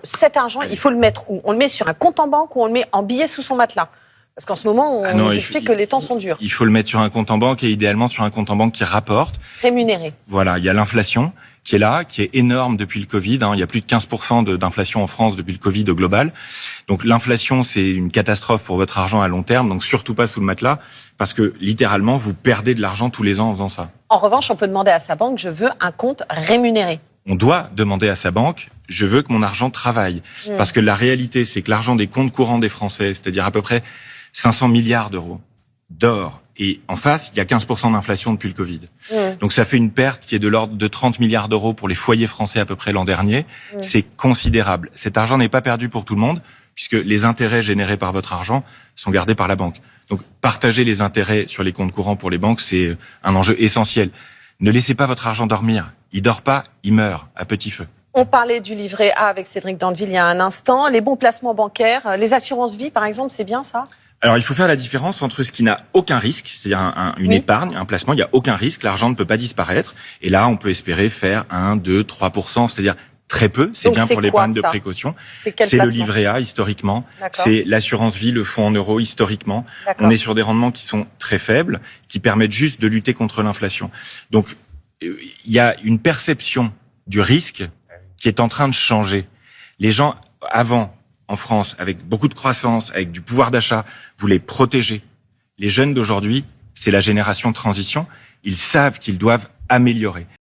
Cet argent, il faut le mettre où? On le met sur un compte en banque ou on le met en billets sous son matelas? Parce qu'en ce moment, on nous explique que les temps sont durs. Il faut le mettre sur un compte en banque et idéalement sur un compte en banque qui rapporte. Rémunéré. Voilà, il y a l'inflation qui est là, qui est énorme depuis le Covid. Il y a plus de 15% d'inflation en France depuis le Covid au global. Donc l'inflation, c'est une catastrophe pour votre argent à long terme. Donc surtout pas sous le matelas, parce que littéralement, vous perdez de l'argent tous les ans en faisant ça. En revanche, on peut demander à sa banque, je veux un compte rémunéré. On doit demander à sa banque, je veux que mon argent travaille. Parce que la réalité, c'est que l'argent des comptes courants des Français, c'est-à-dire à peu près 500 milliards d'euros d'or. Et en face, il y a 15% d'inflation depuis le Covid. Donc ça fait une perte qui est de l'ordre de 30 milliards d'euros pour les foyers français à peu près l'an dernier. C'est considérable. Cet argent n'est pas perdu pour tout le monde, puisque les intérêts générés par votre argent sont gardés par la banque. Donc partager les intérêts sur les comptes courants pour les banques, c'est un enjeu essentiel. Ne laissez pas votre argent dormir. Il dort pas, il meurt à petit feu. On parlait du livret A avec Cédric Dandeville il y a un instant. Les bons placements bancaires, les assurances-vie par exemple, c'est bien ça? Alors, il faut faire la différence entre ce qui n'a aucun risque, c'est-à-dire une épargne, un placement, il n'y a aucun risque, l'argent ne peut pas disparaître. Et là, on peut espérer faire 1, 2, 3%, c'est-à-dire très peu. C'est bien pour l'épargne de précaution. C'est le livret A, historiquement. C'est l'assurance vie, le fonds en euros, historiquement. On est sur des rendements qui sont très faibles, qui permettent juste de lutter contre l'inflation. Donc, il y a une perception du risque qui est en train de changer. Les gens, avant, en France, avec beaucoup de croissance, avec du pouvoir d'achat, voulaient protéger. Les jeunes d'aujourd'hui, c'est la génération de transition. Ils savent qu'ils doivent améliorer.